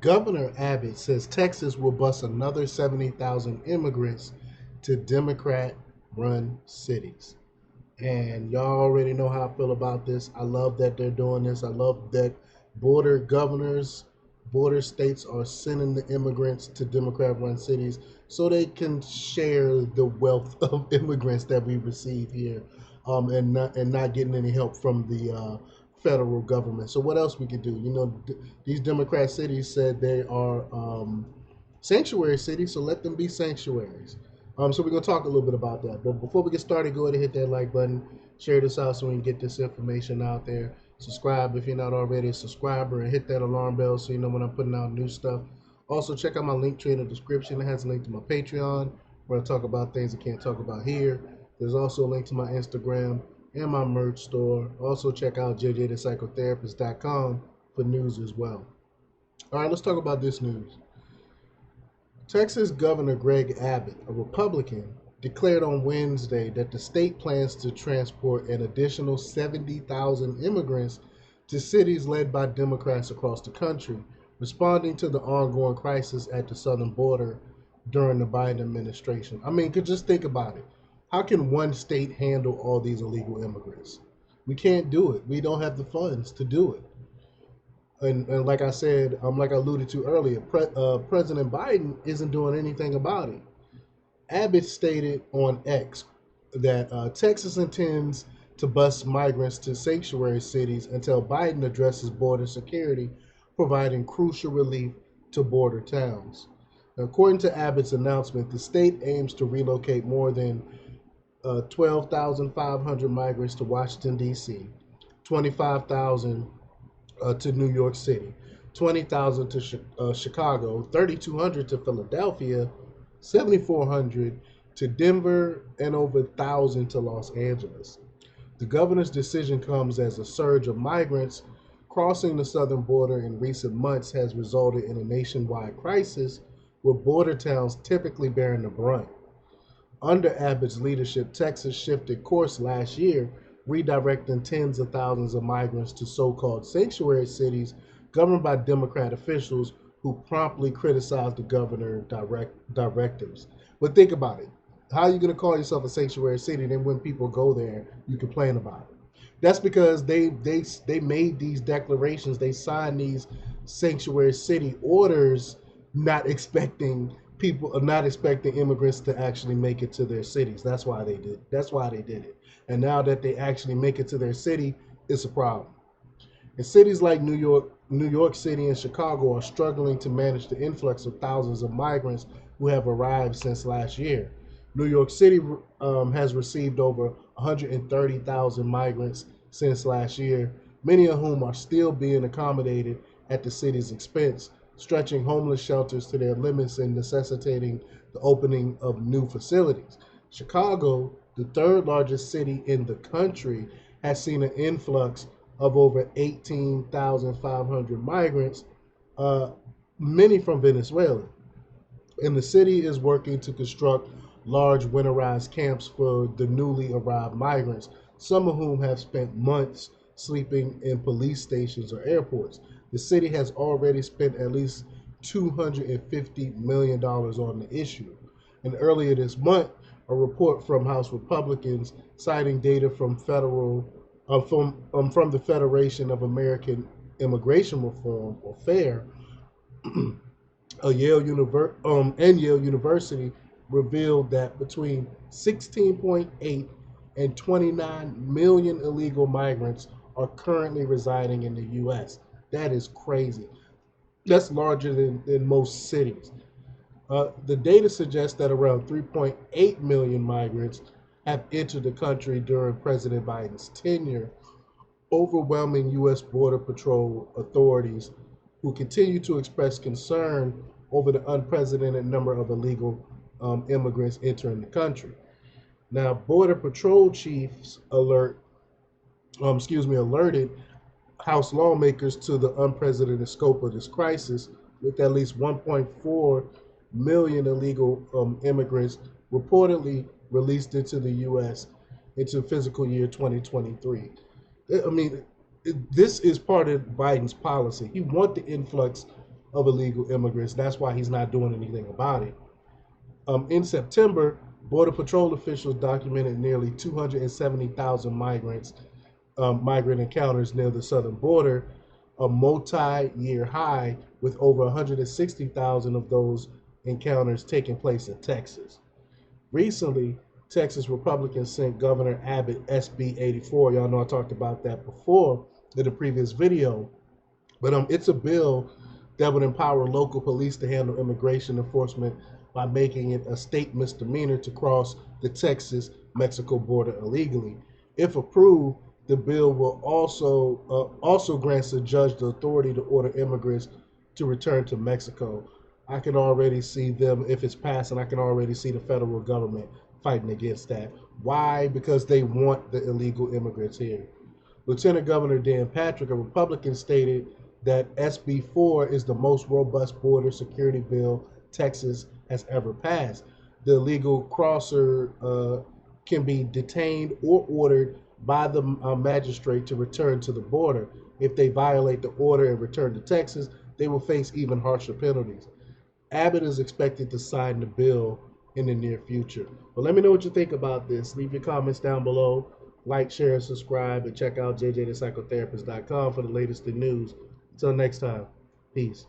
Governor Abbott says Texas will bus another 70,000 immigrants to Democrat run cities. And y'all already know how I feel about this. I love that they're doing this. I love that border governors, border states are sending the immigrants to Democrat run cities so they can share the wealth of immigrants that we receive here, and not getting any help from the federal government. So what else we could do? These Democrat cities said they are sanctuary cities, so let them be sanctuaries. So we're gonna talk a little bit about that. But before we get started, go ahead and hit that like button, share this out so we can get this information out there. Subscribe if you're not already a subscriber, and hit that alarm bell so you know when I'm putting out new stuff. Also, check out my link tree in the description. It has a link to my Patreon where I talk about things I can't talk about here. There's also a link to my Instagram and my merch store. Also, check out jjthepsychotherapist.com for news as well. All right, let's talk about this news. Texas Governor Greg Abbott, a Republican, declared on Wednesday that the state plans to transport an additional 70,000 immigrants to cities led by Democrats across the country, responding to the ongoing crisis at the southern border during the Biden administration. I mean, just think about it. How can one state handle all these illegal immigrants? We can't do it. We don't have the funds to do it. And like I said, like I alluded to earlier, President Biden isn't doing anything about it. Abbott stated on X that Texas intends to bus migrants to sanctuary cities until Biden addresses border security, providing crucial relief to border towns. Now, according to Abbott's announcement, the state aims to relocate more than 12,500 migrants to Washington, D.C., 25,000 to New York City, 20,000 to Chicago, 3,200 to Philadelphia, 7,400 to Denver, and over 1,000 to Los Angeles. The governor's decision comes as a surge of migrants crossing the southern border in recent months has resulted in a nationwide crisis, with border towns typically bearing the brunt. Under Abbott's leadership, Texas shifted course last year, redirecting tens of thousands of migrants to so called sanctuary cities governed by Democrat officials who promptly criticized the governor's directives. But think about it. How are you going to call yourself a sanctuary city, and then when people go there, you complain about it? That's because they made these declarations, they signed these sanctuary city orders, not expecting not expecting immigrants to actually make it to their cities. That's why they did. That's why they did it. And now that they actually make it to their city, it's a problem. And cities like New York City, and Chicago are struggling to manage the influx of thousands of migrants who have arrived since last year. New York City has received over 130,000 migrants since last year, many of whom are still being accommodated at the city's expense, stretching homeless shelters to their limits and necessitating the opening of new facilities. Chicago, the third largest city in the country, has seen an influx of over 18,500 migrants, uh, many from Venezuela. And the city is working to construct large winterized camps for the newly arrived migrants, some of whom have spent months sleeping in police stations or airports. The city has already spent at least $250 million on the issue. And earlier this month, a report from House Republicans citing data from the Federation of American Immigration Reform, or FAIR, and Yale University revealed that between 16.8 and 29 million illegal migrants are currently residing in the U.S. That is crazy. That's larger than most cities. The data suggests that around 3.8 million migrants have entered the country during President Biden's tenure, overwhelming U.S. Border Patrol authorities who continue to express concern over the unprecedented number of illegal immigrants entering the country. Now, Border Patrol chiefs alerted House lawmakers to the unprecedented scope of this crisis, with at least 1.4 million illegal immigrants reportedly released into the U.S. into fiscal year 2023. I mean, this is part of Biden's policy. He wants the influx of illegal immigrants. That's why he's not doing anything about it. In September, Border Patrol officials documented nearly 270,000 migrant encounters near the southern border, a multi-year high, with over 160,000 of those encounters taking place in Texas. Recently, Texas Republicans sent Governor Abbott SB 84. Y'all know I talked about that before in the previous video, but it's a bill that would empower local police to handle immigration enforcement by making it a state misdemeanor to cross the Texas-Mexico border illegally. If approved, the bill will also grants the judge the authority to order immigrants to return to Mexico. I can already see them, if it's passed, and I can already see the federal government fighting against that. Why? Because they want the illegal immigrants here. Lieutenant Governor Dan Patrick, a Republican, stated that SB 4 is the most robust border security bill Texas has ever passed. The illegal crosser can be detained or ordered by the magistrate to return to the border. If they violate the order and return to Texas, they will face even harsher penalties. Abbott is expected to sign the bill in the near future. But let me know what you think about this. Leave your comments down below. Like, share, and subscribe, and check out jjthepsychotherapist.com for the latest in news. Until next time, peace.